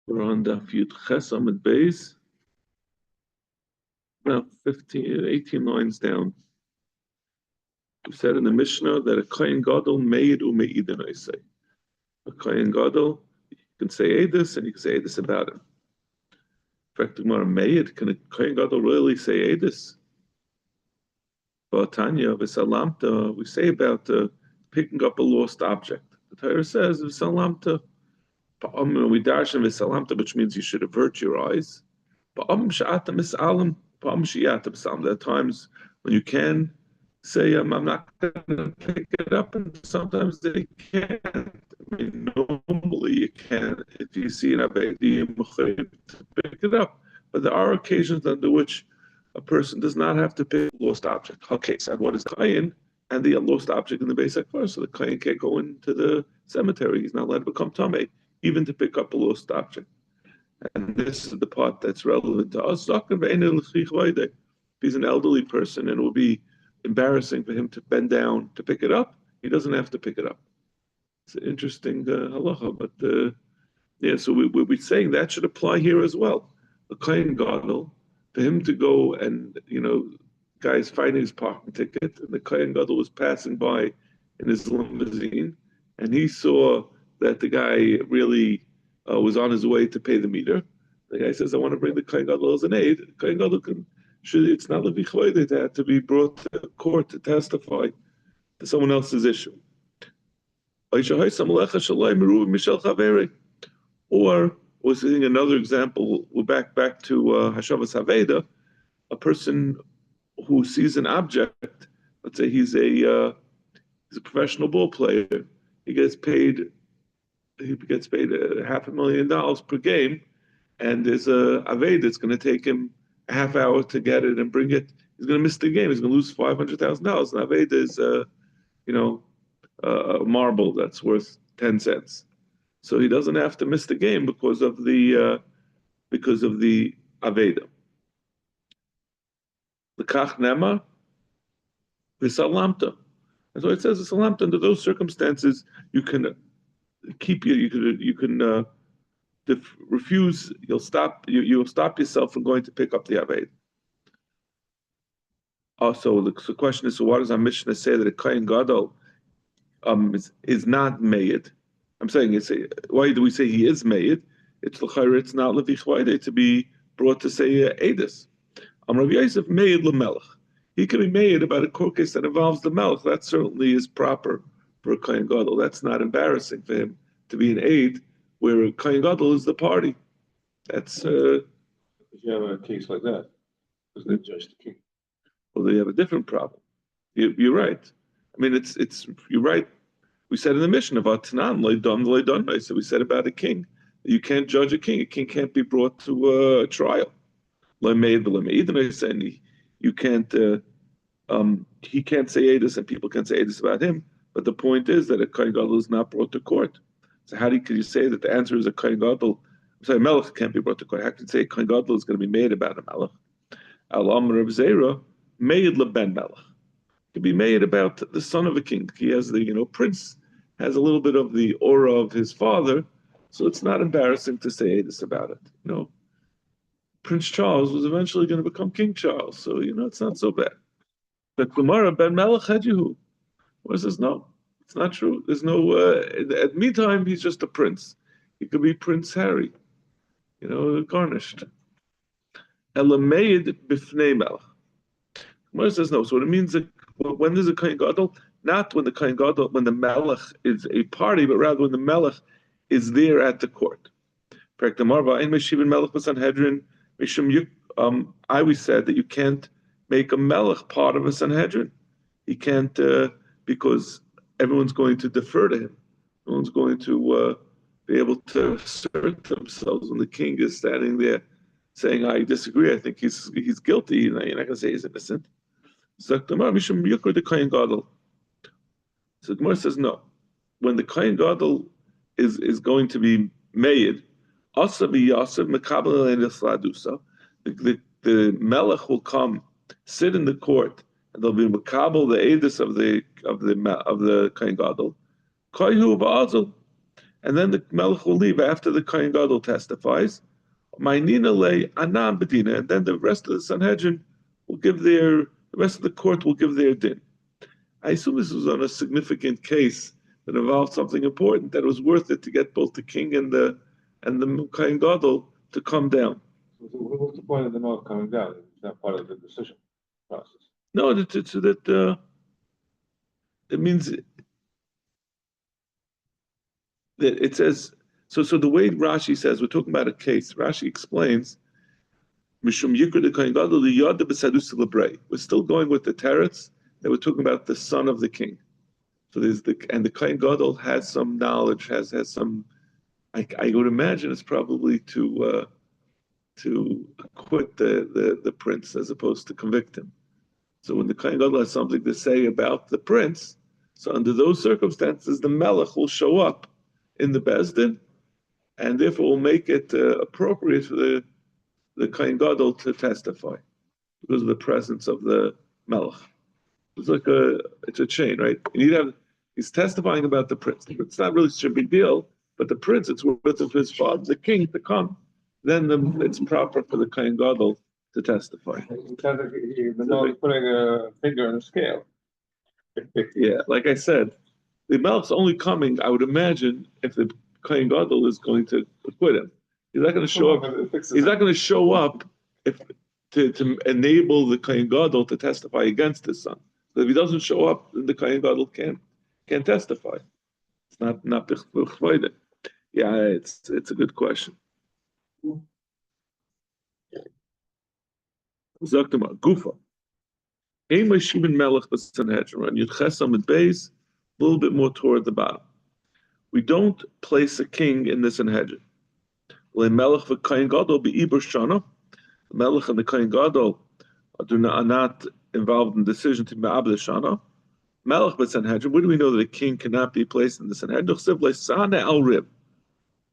We're on the Yud Ches Amud Beis, about 18 lines down. We said in the Mishnah that a Kohen Gadol meid u'meidin, I say. A Kohen Gadol, you can say Edis and you can say Edis about him. In fact, Gemara meid, can a Kohen Gadol really say Edis? But Tanya, V'salamta, we say about picking up a lost object. The Torah says, V'salamta, we dash in V'salamta, which means you should avert your eyes. There are times when you can say, I'm not going to pick it up, and sometimes they can't. I mean, normally you can, if you see an Avedi, to pick it up. But there are occasions under which a person does not have to pick a lost object. Okay, so what is Kayin and the lost object in the basic verse? So the Kayin can't go into the cemetery. He's not allowed to become Tameh, even to pick up a lost object. And this is the part that's relevant to us. If he's an elderly person and it will be embarrassing for him to bend down to pick it up, he doesn't have to pick it up. It's an interesting halacha, but yeah, so we're saying that should apply here as well. The Kohen Gadol, for him to go and, guy's finding his parking ticket, and the Kohen Gadol was passing by in his limousine, and he saw that the guy really was on his way to pay the meter. The guy says, I want to bring the Kohen Gadol as an aid. The Kohen Gadol it's not levi chvoide to have to be brought to court to testify to someone else's issue. Or we're seeing another example, we're back to Hashavas Haveda, a person who sees an object, let's say he's a professional ball player, he gets paid $500,000 per game, and there's a Aved that's going to take him a half hour to get it and bring it. He's going to miss the game. He's going to lose $500,000. And Aved is, a marble that's worth 10 cents. So he doesn't have to miss the game because of the Aveda. The Kach Nema, V'salamta. That's why it says V'salamta. Under those circumstances, you can refuse. You'll stop yourself from going to pick up the Aved. Also, the question is: so why does our Mishnah say that a Kohen Gadol is not made? I'm saying why do we say he is made? It's not levi chvoide to be brought to say edus. Rav Yosef made lemelech. He can be made about a court case that involves the melech. That certainly is proper for a Kohen Gadol. That's not embarrassing for him to be an aid where a Kohen Gadol is the party. That's if you have a case like that, doesn't they judge the king? Well, they have a different problem. You're right. I mean, it's you're right. We said in the Mishnah about Tanan Leidon. So we said about a king. You can't judge a king. A king can't be brought to a trial. You can't. He can't say edus, and people can say edus about him. But the point is that a Kohen Gadol is not brought to court. So how could you say that the answer is a Kohen Gadol? I'm sorry, Melech can't be brought to court. How can you say a Kohen Gadol is going to be made about a Melech? Al-Amr of Zera, made leben Melech. Could be made about the son of a king. He has the prince has a little bit of the aura of his father, so it's not embarrassing to say this about it. Prince Charles was eventually going to become King Charles, so it's not so bad. But Gemara ben Melech Hedjehu, where says no, it's not true. There's no. At meantime, he's just a prince. He could be Prince Harry, garnished. Elameid b'fnei Melech. Gemara says no. So it means that when there's a Kohen Gadol, not when the Melech is a party, but rather when the Melech is there at the court. I always said that you can't make a Melech part of a Sanhedrin. He can't, because everyone's going to defer to him. Everyone's going to be able to assert themselves when the king is standing there saying, I disagree, I think he's guilty. You're not going to say he's innocent. So the Kohen Gadol. So Gemara says no. When the Kohen Gadol is going to be made, the Melech will come, sit in the court, and they'll be makabel the edus of the Kohen Gadol. and then the Melech will leave after the Kohen Gadol testifies. Ma'inina le anam bedina, and then the rest of the Sanhedrin will give the rest of the court will give their din. I assume this was on a significant case that involved something important, that it was worth it to get both the king and the Kohen Gadol to come down. So what's the point of the Melech coming down? It's not part of the decision process. No, that it means that it says so. So the way Rashi says, we're talking about a case. Rashi explains, Mishum Yikra the Kohen Gadol liyada b'sadus lebrei. We're still going with the teretz that we're talking about the son of the king. So there's the Kohen Gadol has some knowledge, has some. I would imagine it's probably to acquit the prince as opposed to convict him. So when the Kohen Gadol has something to say about the prince, so under those circumstances, the Melech will show up in the Beis Din, and therefore will make it appropriate for the Kohen Gadol to testify because of the presence of the Melech. It's like it's a chain, right? He's testifying about the prince. It's not really such a big deal, but the prince, it's worth of his father, the king, to come. Then it's proper for the Kohen Gadol to testify. It sounds like the Melech putting a finger on the scale. Yeah, like I said, the Melech's only coming, I would imagine, if the Kohen Gadol is going to acquit him. He's not going to show up. He's not going to show up to enable the Kohen Gadol to testify against his son. So if he doesn't show up, then the Kohen Gadol can't testify. It's not b'chvoide. Yeah, it's a good question. Zaktima Gufa. Ein Shimon Melech b'Sanhedrin. Yud Chesam and Beis, a little bit more toward the bottom. We don't place a king in the Sanhedrin. Le Melech v'Kohen Gadol be'iber shana. The Melech and the Kohen Gadol are not involved in the decision to me'abed shana. Melech b'Sanhedrin. Where do we know that a king cannot be placed in the Sanhedrin? Al rib.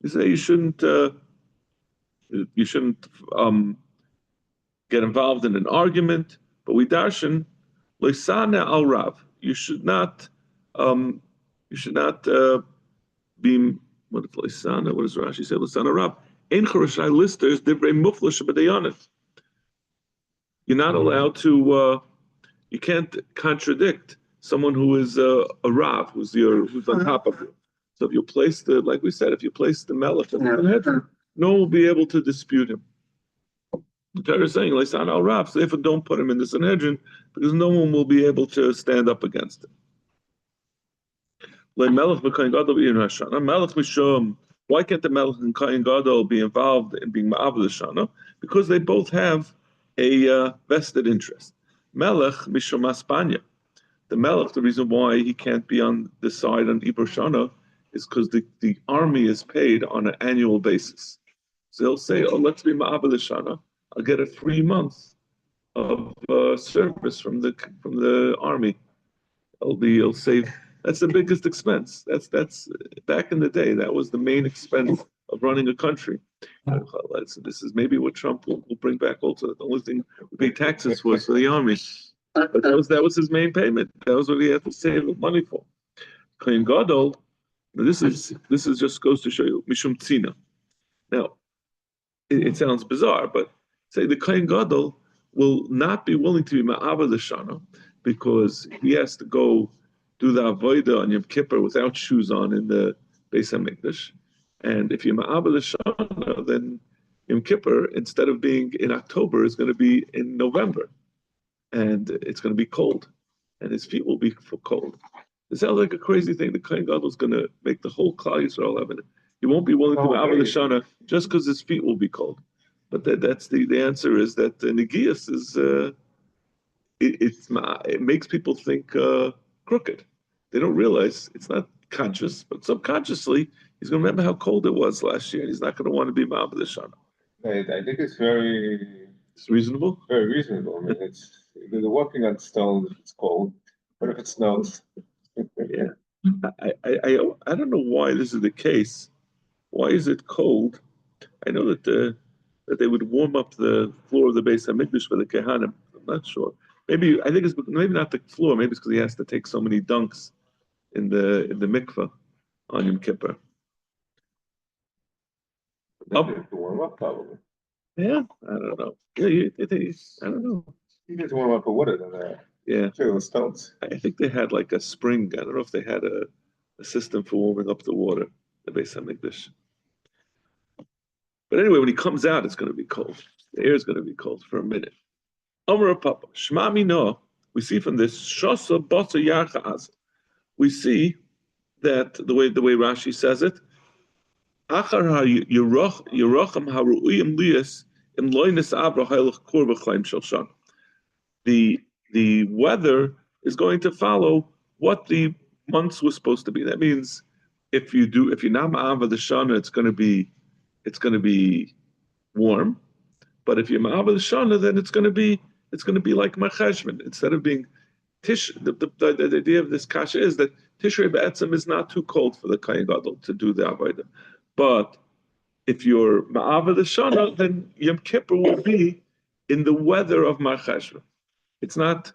You say you shouldn't get involved in an argument, but we darshan leisana al rav. You should not be what is leisana? What does Rashi say? Leisana rav. Ein charashai listers divrei muflash b'dayanet. You're not allowed to. You can't contradict someone who is a rav, who's on top of you. So if you place like we said, if you place the melech in the head, no one will be able to dispute him. The Torah is saying, Leisan al Rav, so therefore don't put him in the Sanhedrin, because no one will be able to stand up against him. Why can't the Melech and Kohen Gadol be involved in being Ma'av Shana? Because they both have a vested interest. Melech Mishum Aspanya. The Melech, the reason why he can't be on the side on Iber Shana is because the army is paid on an annual basis. So he'll say, oh, let's be Ma'av Shana. I'll get a 3 months of service from the army. He'll save. That's the biggest expense. That's back in the day. That was the main expense of running a country. This is maybe what Trump will bring back also. The only thing we pay taxes for the army. But that was his main payment. That was what he had to save money for. Kohen Gadol. This is just goes to show you Mishum Tzina. Now, it sounds bizarre, but say the Kohen Gadol will not be willing to be Ma'ava Shana because he has to go do the Avodah on Yom Kippur without shoes on in the Beis HaMikdash. And if you're Ma'ava Shana, then Yom Kippur, instead of being in October, is going to be in November. And it's going to be cold. And his feet will be cold. It sounds like a crazy thing. The Kohen Gadol is going to make the whole Klal Yisrael have it. He won't be willing to Ma'ava Shana just because his feet will be cold. But that's the answer is that Negias is it makes people think crooked. They don't realize it's not conscious, but subconsciously he's going to remember how cold it was last year. He's not going to want to be Ma'abed Shana. I think it's reasonable. Very reasonable. I mean, they're walking on stones if it's cold, but if it snows, yeah. I don't know why this is the case. Why is it cold? I know that they would warm up the floor of the Beis HaMikdash for the Kehanim. I'm not sure. I think it's maybe not the floor. Maybe it's because he has to take so many dunks in the mikveh on Yom Kippur. Then they have to warm up probably. Yeah, I don't know. Yeah, I don't know. You need to warm up the water than that. Yeah, Sure, those stones. I think they had like a spring. I don't know if they had a system for warming up the water. The Beis Hamikdash. But anyway, when he comes out, it's going to be cold. The air is going to be cold for a minute. Amar Papa, Shema Mino. We see from this Shosa Botsa Yarchaz. We see that the way Rashi says it. Achar Yerochem Haruuyim Lias Im Loinis Abra Hailach Kur B'Chaim Shelshan. The weather is going to follow what the months was supposed to be. That means if you're not ma'ava the shana, it's going to be warm. But if you're ma'ava the shana, then it's going to be like macheshvan. Instead of being tish, the idea of this kasha is that Tishrei B'etzem is not too cold for the Kohen Gadol to do the avodah. But if you're ma'ava the shana, then Yom Kippur will be in the weather of macheshvan. It's not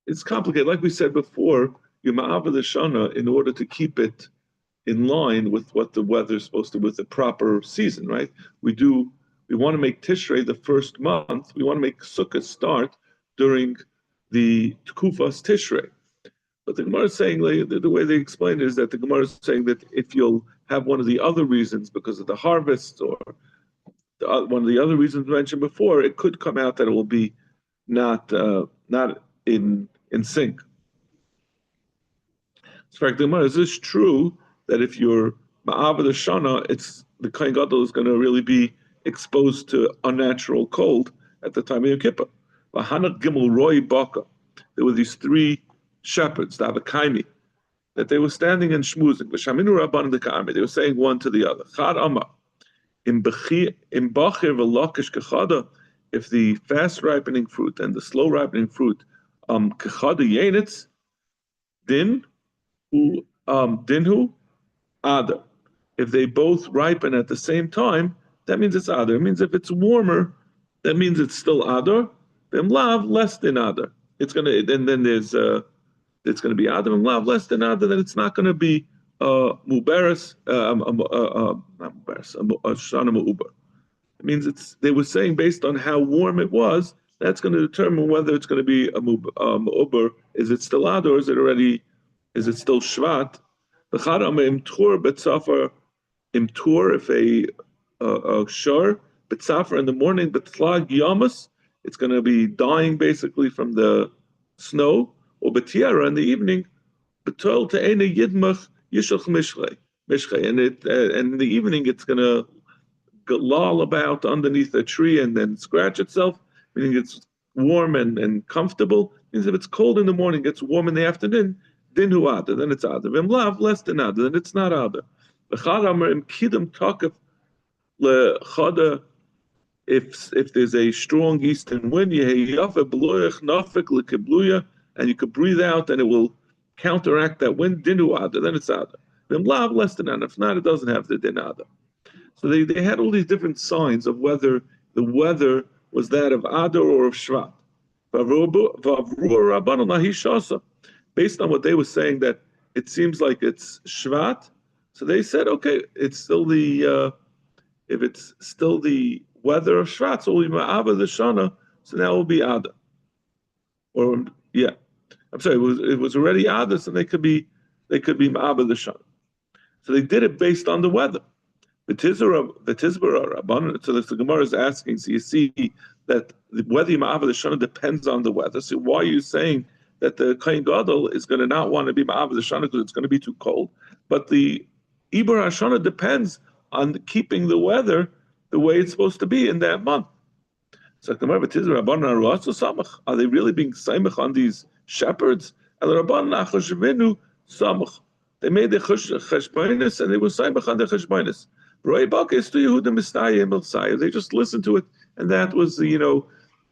it's complicated. Like we said before, you ma'ava the shana in order to keep it in line with what the weather is supposed to, with the proper season, right? We want to make Tishrei the first month. We want to make Sukkot start during the Tkufas Tishrei. But the Gemara is saying, the way they explain it is that the Gemara is saying that if you'll have one of the other reasons because of the harvest or one of the other reasons mentioned before, it could come out that it will be not in sync. So, the Gemara, is this true that if you're ma'avad shana, it's the Kohen Gadol is going to really be exposed to unnatural cold at the time of Yom Kippur? V'hanat gimel roi baka. There were these three shepherds, the Avakaimi, that they were standing and shmuzing. V'shaminu rabban deka'ami. They were saying one to the other. Chad amar. Im bachir v'lakish kechada. If the fast ripening fruit and the slow ripening fruit kechada yenitz din dinhu Adar. If they both ripen at the same time, that means it's Adar. It means if it's warmer, that means it's still Adar. Then lav less than Adar. It's gonna then there's it's gonna be Adar and lav less than Adar. Then it's not gonna be muberes not muberes shana ma'uber. It means they were saying based on how warm it was, that's going to determine whether it's going to be a mu'uber. Is it still Adar or is it still Shvat? If a shor betzafar in the morning, betlag yamas, it's going to be dying basically from the snow, or betiara in the evening, betol te'ena yidmach yishach mishchay, and in the evening it's going to loll about underneath a tree and then scratch itself, meaning it's warm and comfortable. It means if it's cold in the morning, it's warm in the afternoon, then it's Adar. Vim lav less than Adar, then it's not Adar. If there's a strong eastern wind, and you could breathe out and it will counteract that wind, dinu Adar, then it's Adar. Vim lav less than Adar. If not, it doesn't have the din Adar. So they had all these different signs of whether the weather was that of Adar or of Shvat. Based on what they were saying, that it seems like it's Shvat, so they said, okay, it's still if it's still the weather of Shvat, so we'll be Ma'ava the Shana, so now it will be Adar. Or I'm sorry, it was already Adar, so they could be Ma'ava the Shana. So they did it based on the weather. So the Gemara is asking, so you see that whether you ma'ava the shana depends on the weather. So why are you saying that the Kohen Gadol is going to not want to be ma'ava the shana because it's going to be too cold? But the Iber HaShana depends on keeping the weather the way it's supposed to be in that month. So the Gemara, are they really being samech on these shepherds? They made the cheshbainis and they were samech on the cheshbainis. They just listened to it, and that was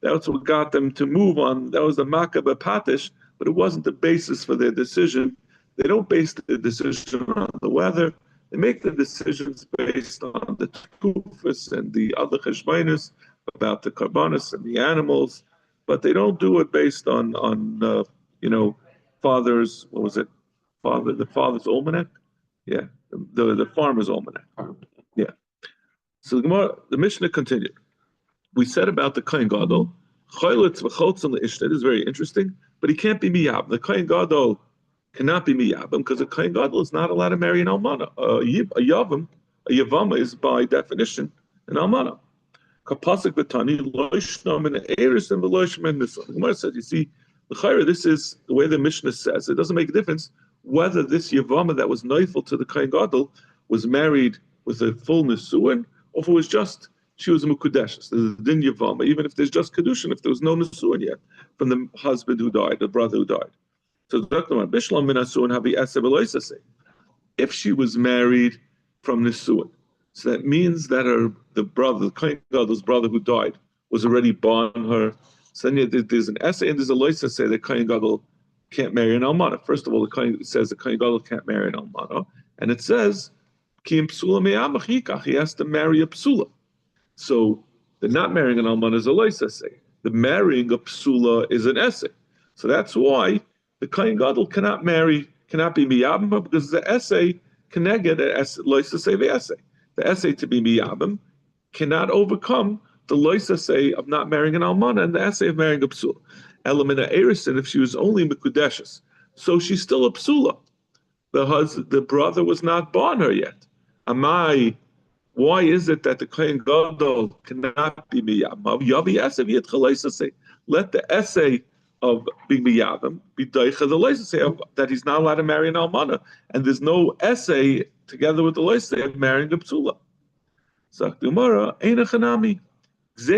that's what got them to move on. That was the Makkah Patish, but it wasn't the basis for their decision. They don't base their decision on the weather. They make the decisions based on the Tukufas and the other Cheshbainis about the Karbanis and the animals, but they don't do it based on father's, the father's almanac. Yeah, the farmer's almanac. Yeah. So the Mishnah continued. We said about the Kohen Gadol, Choylitz v'choltzon le'ishta. This is very interesting, but he can't be miyab. The Kohen Gadol cannot be miyabim because the Kohen Gadol is not allowed to marry an almana. A yavama is by definition an almana. Kapasik b'tani loishnom and eris and v'loishnom and nisan. The Gemara says, you see, the chayra, this is the way the Mishnah says. It doesn't make a difference whether this yavama that was neifel to the Kohen Gadol was married with a full nisuin, or if it was just she was a mukudeshes. There's a din yavama, even if there's just kedushin, if there was no nisuin yet from the husband who died, the brother who died. So if she was married from nisuin, so that means that the Kohen Gadol's brother who died was already born her. So then there's an essay and there's a loisa say that Kohen Gadol can't marry an almana. First of all, it says the Kohen Gadol can't marry an almana, and it says he has to marry a psula. So the not marrying an almana is a loisa say. The marrying a psula is an essay. So that's why the Kohen Gadol cannot be miyabim, because the essay connected loisa say the essay. The essay to be miyabim cannot overcome the loisa say of not marrying an almana and the essay of marrying a psula. Elamina erison, if she was only mekudeshes, so she's still a psula. The brother was not born her yet. Why is it that the Kohen Gadol cannot be miyabim? Let the essay of being miyabim be daicha the loisa say that he's not allowed to marry an almana, and there's no essay together with the loisa of marrying a psula. Sagt Gemara, eina chanami. It's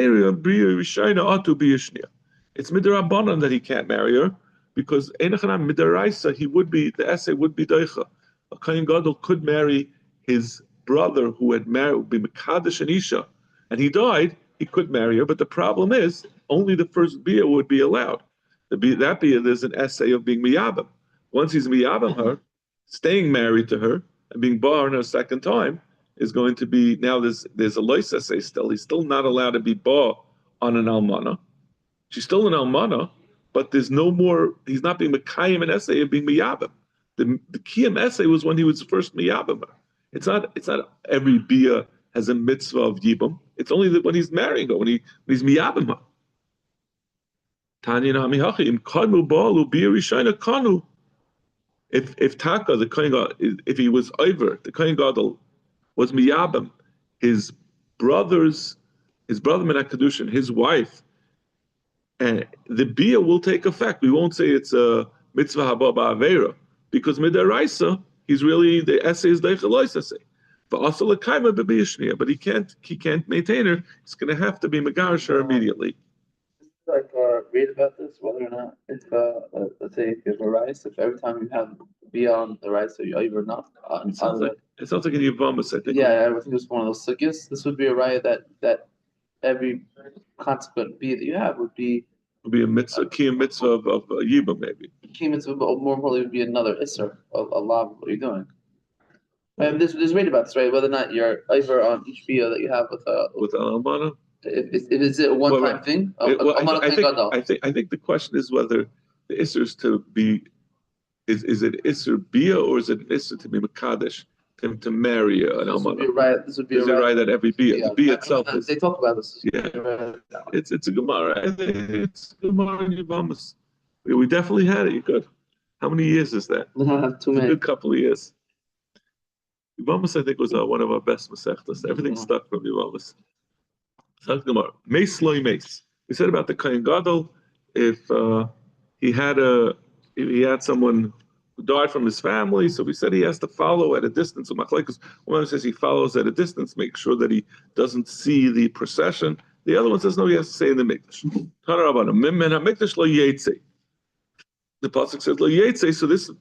midrabanan that he can't marry her, because the essay would be daicha. A Kohen Gadol could marry his brother who had married, be mekadesh and isha, and he died. He could marry her, but the problem is only the first bia would be allowed. That bia, there's an essay of being miyabim. Once he's miyabim her, staying married to her and being born a second time is going to be, now there's a lois essay still. He's still not allowed to be bar on an almana. She's still an almana, but there's no more, he's not being mekayim an essay of being miyabim. The kiyam essay was when he was first miyabim her. It's not every bia has a mitzvah of yibum. It's only that when he's marrying her, when he's miyabim her. Tanya Namihachi, Kanu Balu Bia Rishina Kanu. If Taka, the Kohen Gadol, if he was over, the Kohen Gadol was miyabim, his brother Menakadushin, his wife, and the bia will take effect. We won't say it's a mitzvah haba ba'avera, because midaraisa, he's really, the essay is deichalois essay. But also l'kaima b'biyashniya, but he can't maintain her. It's going to have to be megarish her immediately. Read about this, whether or not it's let's say if you have a rice, if every time you have beyond the rice, so you either not. It sounds like an Yavamas, I think. Yeah, I think it's one of those sugyas. This would be a raya that every consequent bia that you have would be a mitzvah, kiyam mitzvah of yibam maybe. Kiyam mitzvah, but more importantly, would be another isser of Allah. What you're doing. There's read about this, right? Whether or not you're either on each bia that you have with almana. If it's a one-time thing, I think the question is whether the isser is to be, is it isser bia or is it isser to be mekadesh, to marry an almana? This would be a right at every bia. Yeah, the bia itself is. They talk about this. Yeah, it's a gemara. I think it's a gemara in Yavamas. We definitely had it. You could. How many years is that? Too many. A good couple of years. Yavamas, I think, was one of our best masechtas. Everything stuck from Yavamas. Mace loy mace. We said about the Kohen Gadol, if he had someone who died from his family, so we said he has to follow at a distance. So Machlekes, one says he follows at a distance, make sure that he doesn't see the procession. The other one says no, he has to stay in the mikdash. The pasuk says lo yetze. So this,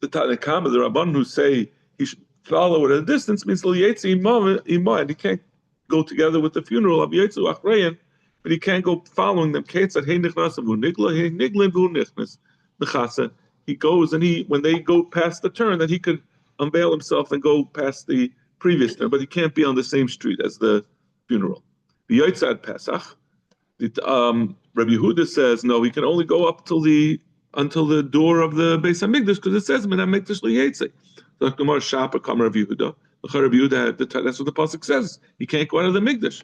the Tanakama, the Rabban who say he should follow at a distance means lo yetze imah, and he can't go together with the funeral of Yetzu Achreyan, but he can't go following them. He goes and when they go past the turn, that he could unveil himself and go past the previous turn, but he can't be on the same street as the funeral. The Yotzad Pesach, Rabbi Yehuda says no, he can only go up until the door of the Beis Hamikdash, because it says Min Hamikdash LeYetze. The Gemara Shapa Kamar of Yehuda. Rav Yehuda, that's what the pasuk says. He can't go out of the Mikdash.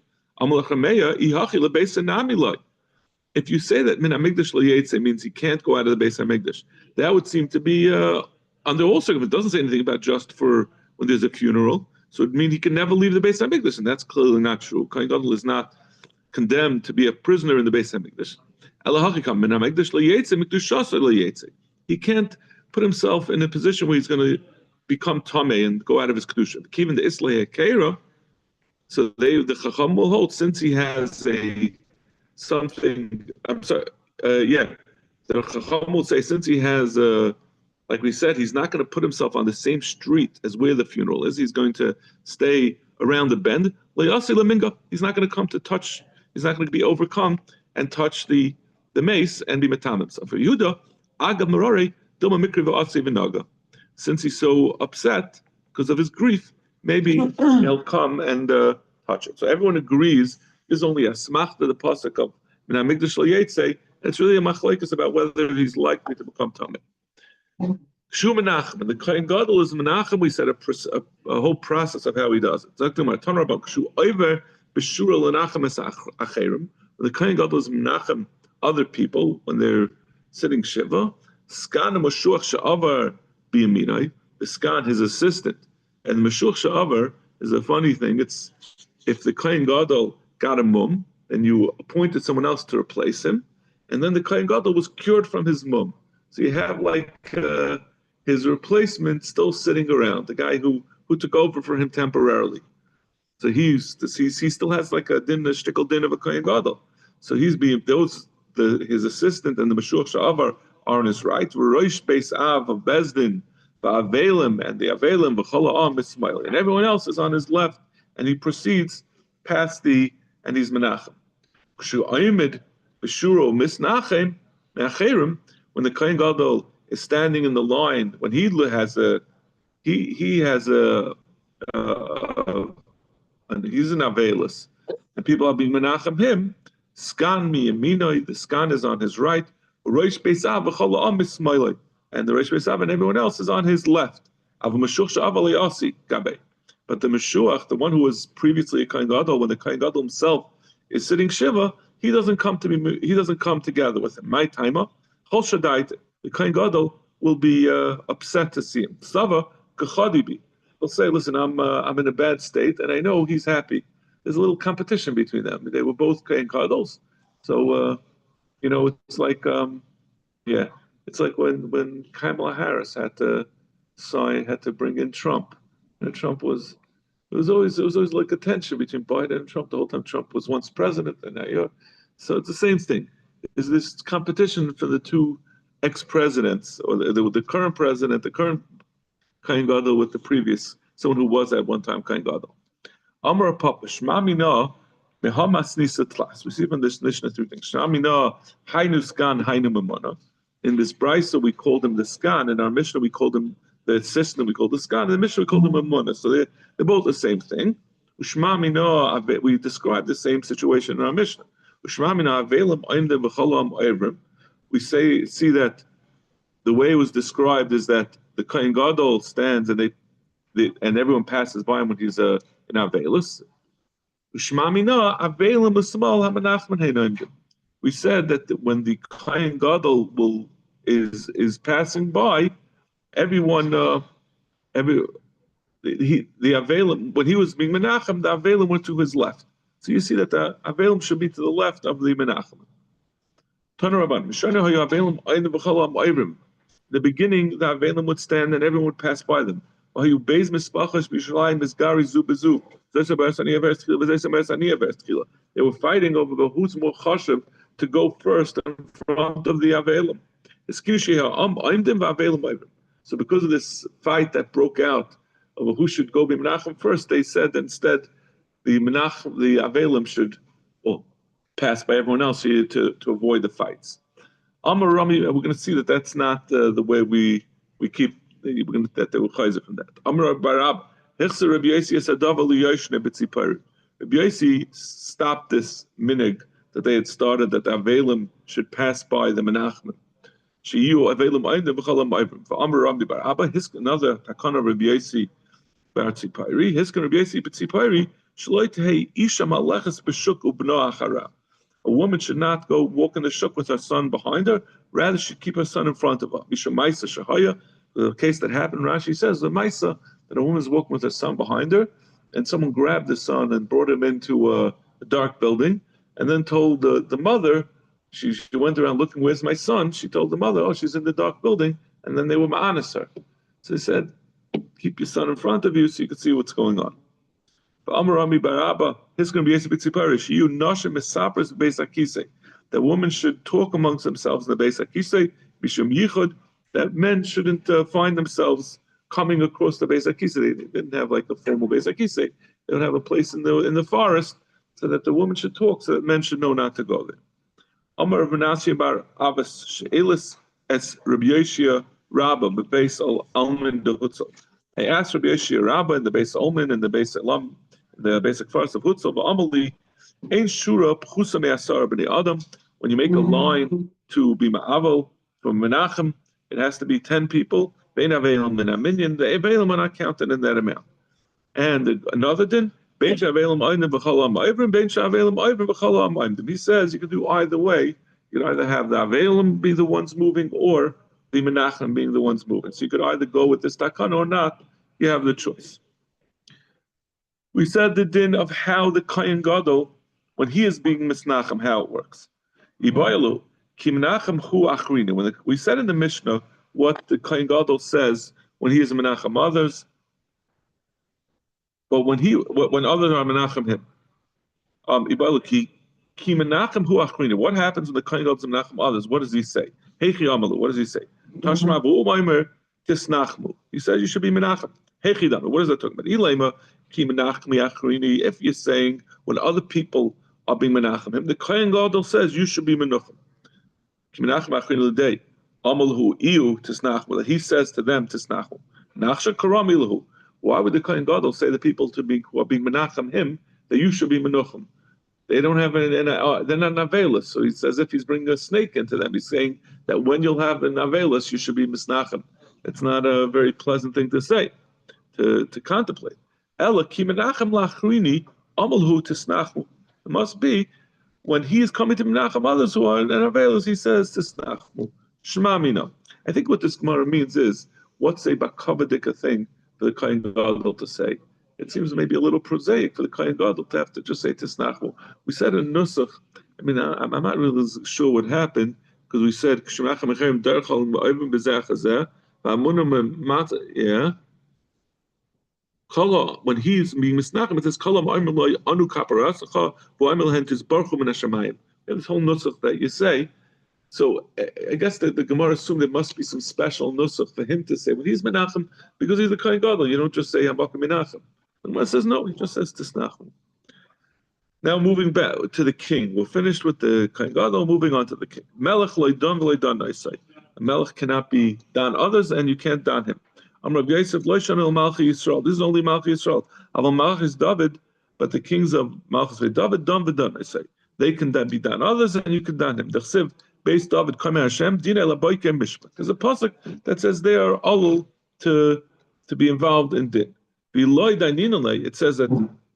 If you say that Min HaMikdash L'Yetze means he can't go out of the Beis HaMikdash, that would seem to be under all circumstances. It doesn't say anything about just for when there's a funeral. So it means he can never leave the Beis HaMikdash, and that's clearly not true. Kohen Gadol is not condemned to be a prisoner in the Beis HaMikdash. He can't put himself in a position where he's going to become Tameh and go out of his Kedusha. Even the Islay Keira, so the Chacham will hold, since he has the Chacham will say, since he has like we said, he's not going to put himself on the same street as where the funeral is. He's going to stay around the bend. He's not going to come to touch. He's not going to be overcome and touch the mace and be metamim. So for Yehuda, Aga Merari, Dilma Mikri v'Atzi v'Naga. Since he's so upset because of his grief, maybe he'll come and touch it. So everyone agrees there's only a smach to the pasuk of Min HaMikdash L'Yetze. It's really a machlekes about whether he's likely to become tameh. Shu Menachem, and the Kohen Gadol is Menachem. We said a whole process of how he does it. When the Kohen Gadol is Menachem other people when they're sitting shiva, Skan Mashuach Sha'avar Biyaminai, the Skan, his assistant, and Mashuach Sha'avar is a funny thing. It's if the Kohen Gadol got a mum and you appointed someone else to replace him, and then the Kohen Gadol was cured from his mum. So you have like his replacement still sitting around, the guy who took over for him temporarily. So he still has like a shtickle din of a Kohen Gadol. So he's being his assistant and the Mashuach Sha'avar are on his right. Roish Beis Av of Bezdin, Ba'avelim and the Avelim B'Chola Am Ismail, and everyone else is on his left, and he proceeds past and he's Menachem. Kshu Ayimid B'Shuro Misnachem Me'acherim. When the Kohen Gadol is standing in the line, when he has and he's an Avelis, and people are being Menachem him, Skan mi yaminoi, the Skan is on his right, Roish Beis Av v'Chola Am Ismailoi, and the Roish Beis Av and everyone else is on his left. But the Mashuach, the one who was previously a Kohen Gadol, when the Kohen Gadol himself is sitting Shiva, he doesn't come together with him. My timer. The Kohen Gadol will be upset to see him. Sava kachadibi. He'll say, "Listen, I'm in a bad state, and I know he's happy." There's a little competition between them. They were both Kohen Gadols, so it's like it's like when Kamala Harris had to bring in Trump, and Trump was. It was always like a tension between Biden and Trump the whole time. Trump was once president, and now so it's the same thing. Is this competition for the two ex-presidents, or the current president, the current Kohen Gadol with the previous, someone who was at one time Kohen Gadol. Amar Papa, Shema Mina, Mehamas Nisa Tlas. We see from this Mishnah three things. Shema Mina, Hainu Skan, Hainu Mamona. In this Brisa, we called him the Skan. In our Mishnah, we called him the assistant, we called the Skan. In the Mishnah, we called him Mamona. So they're both the same thing. Shema Mina, we describe the same situation in our Mishnah. We see that the way it was described is that the Kohen Gadol stands and and everyone passes by him when he's in Avelis. We said that when the Kohen Gadol is passing by, everyone the Avelim, when he was being Menachem, the Avelim went to his left. So you see that the Avelim should be to the left of the Menachem. The beginning, the Avelim would stand and everyone would pass by them. They were fighting over who's more chashiv to go first in front of the Avelim. So because of this fight that broke out over who should go be Menachem first, they said that instead the Avelim should pass by everyone else here to avoid the fights. Amar Rami, we're going to see that that's not the way we keep. We're going to that they were chayzer from that. Amar Barab, Hechser Rabbi Yosi Asadav Aliyoshne B'Tzipari. Rabbi Yosi stopped this minig that they had started that the Avelim should pass by the Menachem. Sheyu Avelim Ayin V'Chalam Ma'ivrim. For Amar Rabbi Bar Abba, another Takana Rabbi Yasi Bar Tzipayri, Hiskan Rabbi Yasi B'Tzipayri, Shloi Tehei Isha Maleches B'Shuk U'Bno Achara. A woman should not go walk in the shuk with her son behind her, rather she keep her son in front of her. Misha Maisa Shahaya, the case that happened, Rashi says, the Maisa, that a woman is walking with her son behind her, and someone grabbed the son and brought him into a dark building, and then told the mother, she went around looking, where's my son? She told the mother, oh, she's in the dark building, and then they were ma'anis her. So they said, keep your son in front of you so you can see what's going on. That women should talk amongst themselves in the Beis HaKisei, Mishum Yichud, that men shouldn't find themselves coming across the Beis HaKisei. They didn't have like the formal Beis HaKisei. They don't have a place in the forest, so that the woman should talk, so that men should know not to go there. Amar Rav Menashe bar Abbas She'elis es Rabbi Yoshia Rabba bebeis Alman de Hutzel. I asked Rabbi Yoshia Rabba in the Beis Alman and the Beis Elam, the basic forest of Hutzel, but Amali Ein Shura Pchusa Me'asar B'nei Adam. When you make a line to be Ma'avel from Menachem, it has to be 10 people. Bein Avelim and Aminyan. The Avelim are not counted in that amount. And another din, Bein Shavelim Aynim V'Chalam Ayvrim, Bein Shavelim Ayvrim V'Chalam Ayvrim. He says you can do either way. You can either have the Avelim be the ones moving, or the Menachem being the ones moving. So you could either go with this takan or not. You have the choice. We said the din of how the Kohen Gadol, when he is being misnachem, how it works. Ibayalu, ki menachem hu achrini. When we said in the Mishnah what the Kohen Gadol says when he is menachem others, but when others are menachem him. Ibayalu ki menachem hu achrini. What happens when the Kohen Gadol is menachem others? What does he say? Heichi amalu. What does he say? Tashma v'u maimer tisnachmu. He says you should be menachem. Heichi dama. What is that talking about? Ilema. If you're saying when other people are being menachem him, the Kohen Gadol says you should be menuchem. He says to them tisnachmu. Why would the Kohen Gadol say the people who are being menachem him that you should be menuchem? They don't have they're not navelis. So he says if he's bringing a snake into them, he's saying that when you'll have an navelis, you should be misnachem. It's not a very pleasant thing to say, to contemplate. It must be when he is coming to menachem others who are in availers, he says tisnachmu. Shema mina. I think what this Gemara means is, what's a bakavadika thing for the Kohen Gadol to say? It seems maybe a little prosaic for the Kohen Gadol to have to just say tisnachmu. We said in Nusach, I mean, I'm not really sure what happened, because we said, yeah. When he's being misnachem, it says "Kolam Oimeloi Anu Kaparasacha V'Oimel His Baruch Min Hashemayim." This whole nusach that you say. So I guess the Gemara assumed there must be some special nusach for him to say when he's menachem, because he's the Kohen Gadol. You don't just say Hamakim Menachem. The Gemara says no. He just says Tisnachem. Now moving back to the king. We're finished with the Kohen Gadol. Moving on to the king. Melech loydon v'loydon naisai. A melech cannot be don others, and you can't don him. Rav Yosef Loishan el Malchi Yisrael. This is only Malchi Yisrael. Aval Malchis David, but the kings of Malchis David, don v'don, I say. They can then be done others, and you can done him. Dechsiv, based David, Kamei Hashem, Dina Elaboikem Mishpat. There's a pasuk that says they are all to be involved in din. V'loi daninalei, it says that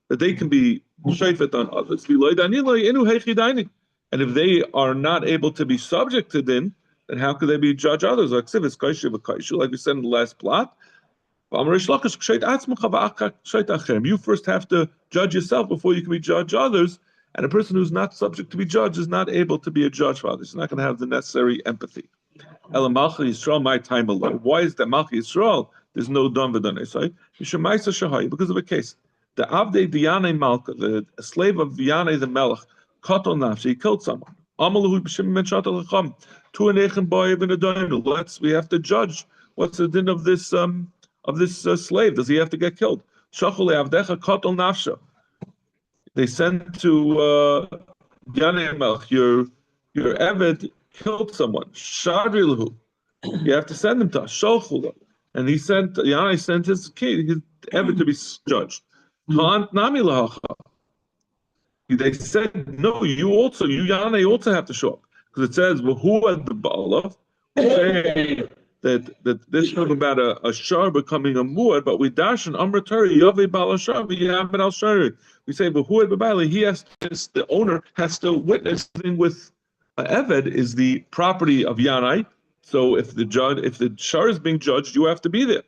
they can be shayfet on others. V'loi daninalei inu heichi dainin. And if they are not able to be subject to din, then how could they be judge others? Like we said in the last plot. You first have to judge yourself before you can be judge others. And a person who's not subject to be judged is not able to be a judge for others. He's not going to have the necessary empathy. Malchi Yisrael, my time alone. Why is that Malchi Yisrael? There's no done v'done. Because of a case. The Avdei Diane Malka, the slave of Diane the Melech, Katon Nafshi, he killed someone. We have to judge what's the din of this slave. Does he have to get killed? They sent to Melech, your Eved killed someone. Shadrilhu. You have to send him to us. And he sent Yanai sent his Eved to be judged. They said, no, you Yanai also have to show up. Because it says, who had the Ba'alav? say that this is talking about a shar becoming a muad, but we dash an amratari yave bal shar v'yamed al shari. We say, but who he has the owner has to witness with eved is the property of Yanai. So if the shar is being judged, you have to be there.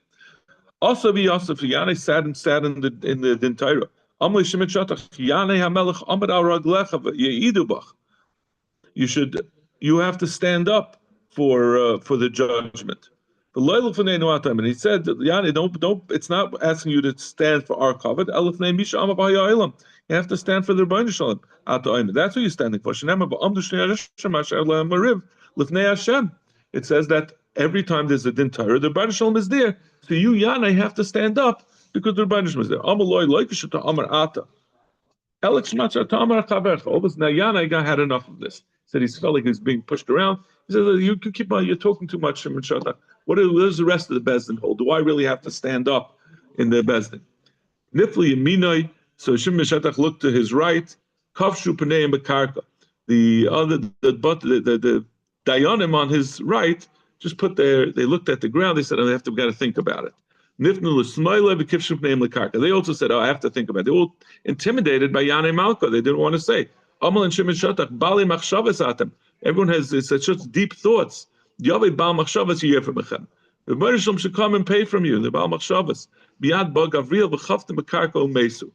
Also, be Yosef Yanai sat in the Dintayra. Amli Shemit Shatach Yanai Hamelech Amad Al Raglecha Yeidubach. You have to stand up for the judgment. And he said, Yanai, don't. It's not asking you to stand for our covet. You have to stand for the Rebbeinu Shalom. That's what you're standing for. It says that every time there's a din Torah, the Rebbeinu Shalom is there. So you, Yanai, have to stand up because the Rebbeinu Shalom is there. Now Yanai had enough of this. He said he felt like he was being pushed around. He said, you can keep on, you're talking too much, Shimon Shata. What does the rest of the Bezdin hold? Do I really have to stand up in the Bezdin? Nifli Yaminoi, so Shimon Shatach looked to his right, Kavshu Pnei and Bekarka. The Dayanim on his right just they looked at the ground, they said, we got to think about it. They also said, I have to think about it. They were all intimidated by Yanei Malka. They didn't want to say. Amal and Shimon Shatach, Bali Machshavas Atem. Everyone has such deep thoughts. Yahweh Baal Machshavas Yefemechem. The Rebbeinu should come and pay from you. The Baal Machshavas. Biad Ba Gavriel B'Chaftem Bekarko Mesu.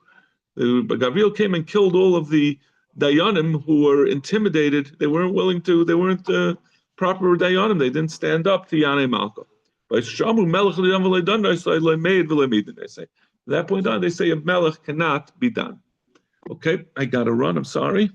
Gavriel came and killed all of the Dayanim who were intimidated. They weren't willing to. They weren't proper Dayanim. They didn't stand up to Yanei Malka. By Shamu Melech they say. At that point on, they say a Melech cannot be done. Okay, I got to run. I'm sorry.